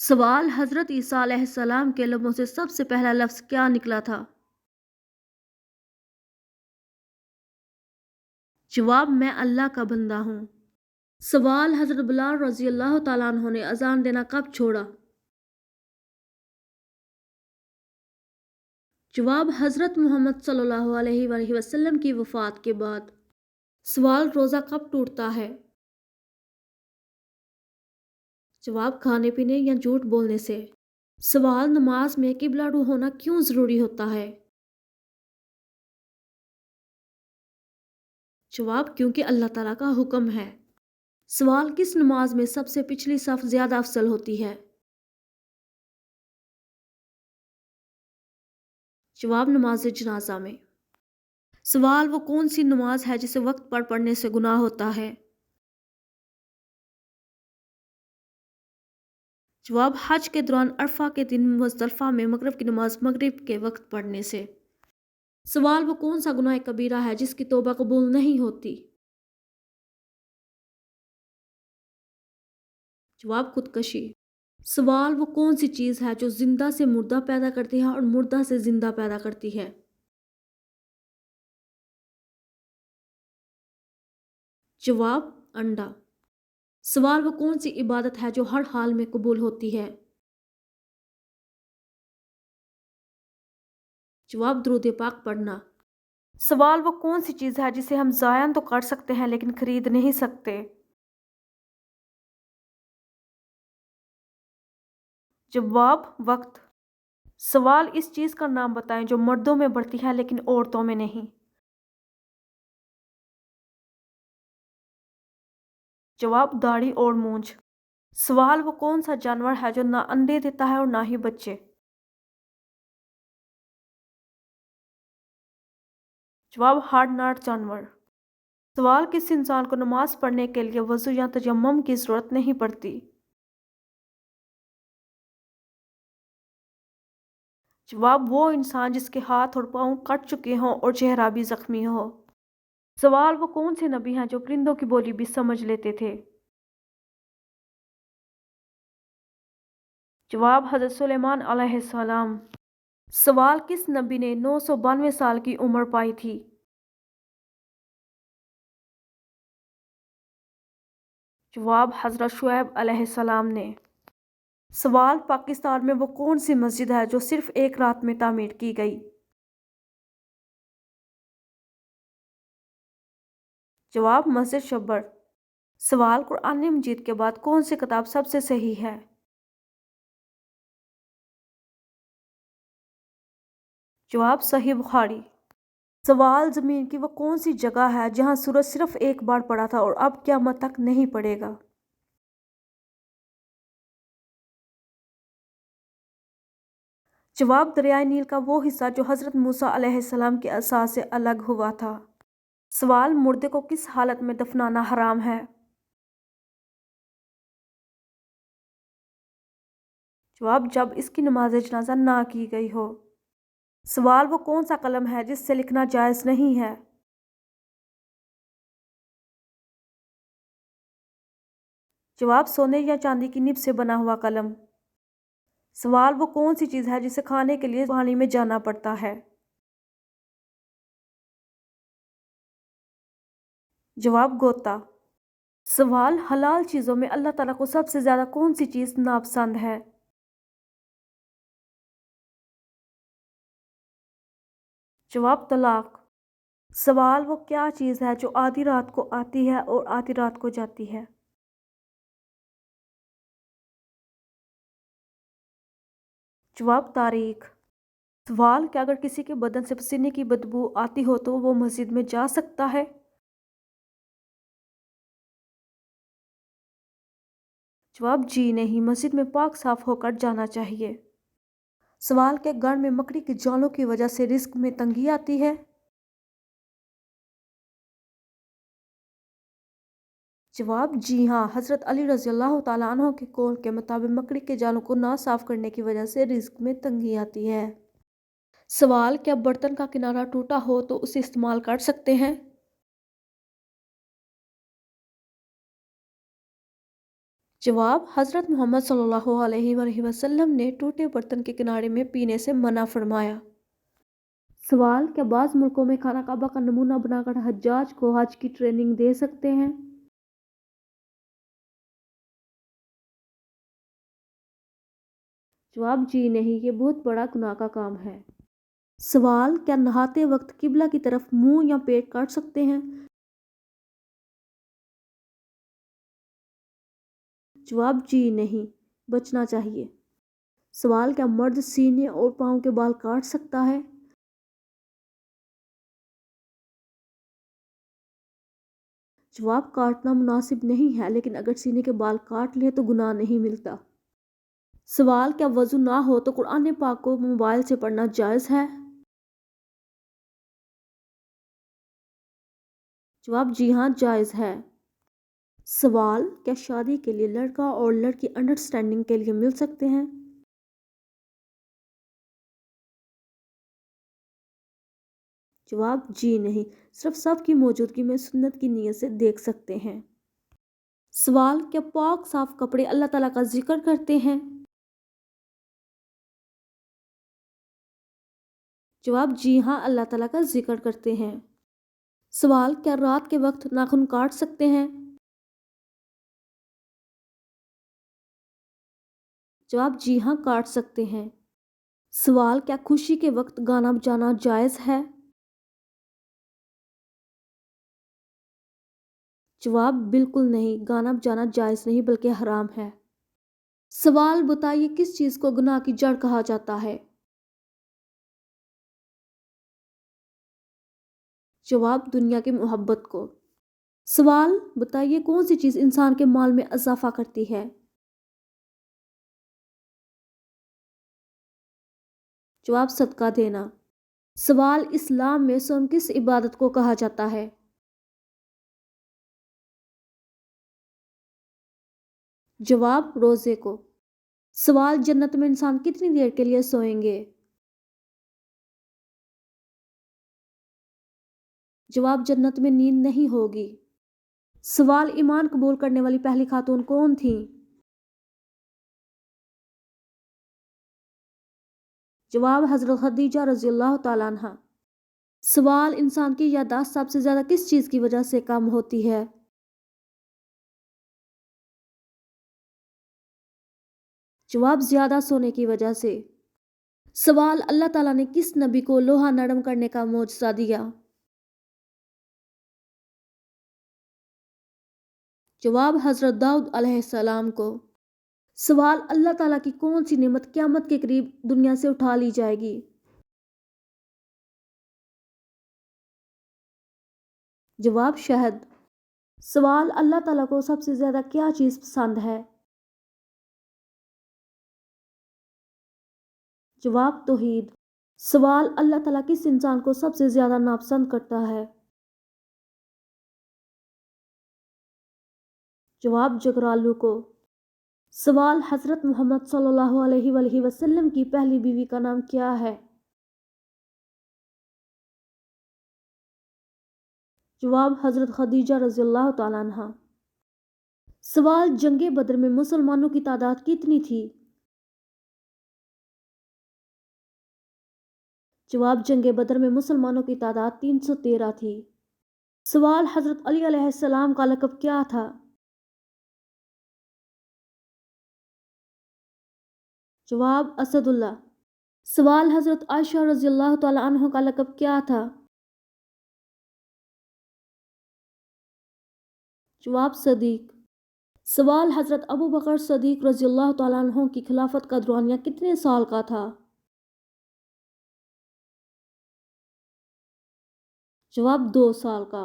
سوال: حضرت عیسیٰ علیہ السلام کے لبوں سے سب سے پہلا لفظ کیا نکلا تھا؟ جواب: میں اللہ کا بندہ ہوں۔ سوال: حضرت بلال رضی اللہ تعالیٰ عنہ نے اذان دینا کب چھوڑا؟ جواب: حضرت محمد صلی اللہ علیہ وآلہ وسلم کی وفات کے بعد۔ سوال: روزہ کب ٹوٹتا ہے؟ جواب: کھانے پینے یا جھوٹ بولنے سے۔ سوال: نماز میں قبلہ رو ہونا کیوں ضروری ہوتا ہے؟ جواب: کیونکہ اللہ تعالیٰ کا حکم ہے۔ سوال: کس نماز میں سب سے پچھلی صف زیادہ افضل ہوتی ہے؟ جواب: نماز جنازہ میں۔ سوال: وہ کون سی نماز ہے جسے وقت پر پڑھنے سے گناہ ہوتا ہے؟ جواب: حج کے دوران عرفہ کے دن مزدلفہ میں مغرب کی نماز مغرب کے وقت پڑھنے سے۔ سوال: وہ کون سا گناہ کبیرہ ہے جس کی توبہ قبول نہیں ہوتی؟ جواب: خودکشی۔ سوال: وہ کون سی چیز ہے جو زندہ سے مردہ پیدا کرتی ہے اور مردہ سے زندہ پیدا کرتی ہے؟ جواب: انڈا۔ سوال: وہ کون سی عبادت ہے جو ہر حال میں قبول ہوتی ہے؟ جواب: درود پاک پڑھنا۔ سوال: وہ کون سی چیز ہے جسے ہم ضائع تو کر سکتے ہیں لیکن خرید نہیں سکتے؟ جواب: وقت۔ سوال: اس چیز کا نام بتائیں جو مردوں میں بڑھتی ہے لیکن عورتوں میں نہیں۔ جواب: داڑھی اور مونچھ۔ سوال: وہ کون سا جانور ہے جو نہ انڈے دیتا ہے اور نہ ہی بچے؟ جواب: ہارڈ ناٹ جانور۔ سوال: کس انسان کو نماز پڑھنے کے لیے وضو یا تیمم کی ضرورت نہیں پڑتی؟ جواب: وہ انسان جس کے ہاتھ اور پاؤں کٹ چکے ہوں اور چہرہ بھی زخمی ہو۔ سوال: وہ کون سے نبی ہیں جو پرندوں کی بولی بھی سمجھ لیتے تھے؟ جواب: حضرت سلیمان علیہ السلام۔ سوال: کس نبی نے 992 سال کی عمر پائی تھی؟ جواب: حضرت شعیب علیہ السلام نے۔ سوال: پاکستان میں وہ کون سی مسجد ہے جو صرف ایک رات میں تعمیر کی گئی؟ جواب: مسجد شبر۔ سوال: قرآن مجید کے بعد کون سی کتاب سب سے صحیح ہے؟ جواب: صحیح بخاری۔ سوال: زمین کی وہ کون سی جگہ ہے جہاں سورج صرف ایک بار پڑا تھا اور اب قیامت تک نہیں پڑے گا؟ جواب: دریائے نیل کا وہ حصہ جو حضرت موسیٰ علیہ السلام کے عصا سے الگ ہوا تھا۔ سوال: مردے کو کس حالت میں دفنانا حرام ہے؟ جواب: جب اس کی نماز جنازہ نہ کی گئی ہو۔ سوال: وہ کون سا قلم ہے جس سے لکھنا جائز نہیں ہے؟ جواب: سونے یا چاندی کی نب سے بنا ہوا قلم۔ سوال: وہ کون سی چیز ہے جسے کھانے کے لیے پانی میں جانا پڑتا ہے؟ جواب: غوطہ۔ سوال: حلال چیزوں میں اللہ تعالیٰ کو سب سے زیادہ کون سی چیز ناپسند ہے؟ جواب: طلاق۔ سوال: وہ کیا چیز ہے جو آدھی رات کو آتی ہے اور آدھی رات کو جاتی ہے؟ جواب: تاریخ۔ سوال: کہ اگر کسی کے بدن سے پسینے کی بدبو آتی ہو تو وہ مسجد میں جا سکتا ہے؟ جواب: جی نہیں، مسجد میں پاک صاف ہو کر جانا چاہیے۔ سوال: کہ گھر میں مکڑی کے جالوں کی وجہ سے رزق میں تنگی آتی ہے؟ جواب: جی ہاں، حضرت علی رضی اللہ تعالیٰ عنہ کے قول کے مطابق مکڑی کے جالوں کو نہ صاف کرنے کی وجہ سے رزق میں تنگی آتی ہے۔ سوال: کیا برتن کا کنارہ ٹوٹا ہو تو اسے استعمال کر سکتے ہیں؟ जवाब, हज़रत मोहम्मद सल्लल्लाहु अलैहि वसल्लम ने टूटे बर्तन के किनारे में पीने से मना फरमाया। सवाल, क्या बाज़ मुल्कों में खाना काबा का नमूना बनाकर हज्जाज को हज की ट्रेनिंग दे सकते हैं? जवाब, जी नहीं, ये बहुत बड़ा गुनाह का काम है। सवाल, क्या नहाते वक्त किबला की तरफ मुंह या पेट काट सकते हैं? जवाब, जी नहीं, बचना चाहिए। सवाल, क्या मर्द सीने और पाँव के बाल काट सकता है? जवाब, काटना मुनासिब नहीं है, लेकिन अगर सीने के बाल काट ले तो गुनाह नहीं मिलता। सवाल, क्या वजू ना हो तो कुरान पाक को मोबाइल से पढ़ना जायज़ है? जवाब, जी हाँ, जायज़ है। सवाल, क्या शादी के लिए लड़का और लड़की अंडरस्टैंडिंग के लिए मिल सकते हैं? जवाब, जी नहीं, सिर्फ सब की मौजूदगी में सुन्नत की नीयत से देख सकते हैं। सवाल, क्या पाक साफ कपड़े अल्लाह ताला का जिक्र करते हैं? जवाब, जी हाँ, अल्लाह ताला का जिक्र करते हैं। सवाल, क्या रात के वक्त नाखून काट सकते हैं? जवाब, जी हाँ, काट सकते हैं। सवाल, क्या खुशी के वक्त गाना बजाना जायज़ है? जवाब, बिल्कुल नहीं, गाना बजाना जायज़ नहीं बल्कि हराम है। सवाल, बताइए किस चीज़ को गुनाह की जड़ कहा जाता है? जवाब, दुनिया की मोहब्बत को। सवाल, बताइए कौन सी चीज़ इंसान के माल में इजाफा करती है? जवाब, सदका देना। सवाल, इस्लाम में सोम किस इबादत को कहा जाता है? जवाब, रोज़े को। सवाल, जन्नत में इंसान कितनी देर के लिए सोएंगे? जवाब, जन्नत में नींद नहीं होगी। सवाल, ईमान कबूल करने वाली पहली खातून कौन थी? जवाब, हज़रत खदीजा रज़ियल्लाहु ताला अन्हा। सवाल, इंसान की याददाश्त सबसे ज़्यादा किस चीज़ की वजह से कम होती है? जवाब, ज़्यादा सोने की वजह से। सवाल, अल्लाह ताला ने किस नबी को लोहा नरम करने का मोजज़ा दिया? जवाब, हज़रत दाऊद अलैहिस्सलाम को। सवाल, अल्लाह ताला की कौन सी नेमत क़यामत के करीब दुनिया से उठा ली जाएगी? जवाब, शहद। सवाल, अल्लाह ताला को सबसे ज़्यादा क्या चीज़ पसंद है? जवाब, तौहीद। सवाल, अल्लाह ताला किस इंसान को सबसे ज़्यादा नापसंद करता है? जवाब, जगरालू को। सवाल, हज़रत मोहम्मद सल्लल्लाहु अलैहि वसल्लम की पहली बीवी का नाम क्या है? जवाब, हज़रत खदीजा रज़ियल्लाहु ताला अन्हा। सवाल, जंगे बद्र में मुसलमानों की तादाद कितनी थी? जवाब, जंगे बद्र में मुसलमानों की तादाद 313 थी। सवाल, हज़रत अली अलैहिस्सलाम का लक़ब क्या था? जवाब, असदुल्ला। सवाल, हज़रत आयशा रज़ियल्लाहु ताला अन्हा का लक़ब क्या था? जवाब, सदीक। सवाल, हज़रत अबू बकर सदीक रज़ियल्लाहु ताला अन्हु की खिलाफत का दौरानिया कितने साल का था? जवाब, 2 साल का।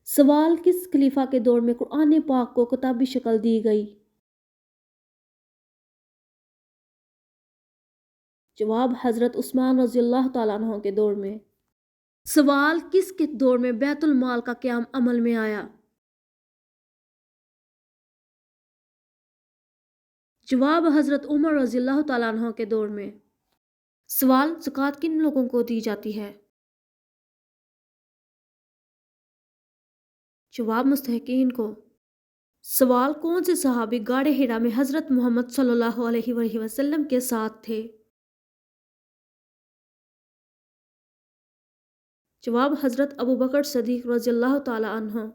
सवाल, किस खलीफा के दौर में कुरान पाक को किताबी शक्ल दी गई? जवाब, हज़रत उस्मान रज़ियल्लाहु ताला अन्हु के दौर में। सवाल, किसके दौर में बैतुल माल का क़याम अमल में आया? जवाब, हज़रत उमर रज़ियल्लाहु ताला अन्हु के दौर में। सवाल, ज़कात किन लोगों को दी जाती है? जवाब, मुस्तहिकीन को। सवाल: कौन से सहाबी गाड़े हिरा में हजरत मोहम्मद सल्लल्लाहु अलैहि वसल्लम के साथ थे? जवाब: हजरत अबू बकर सिद्दीक रज़ियल्लाहु ताला अन्हु।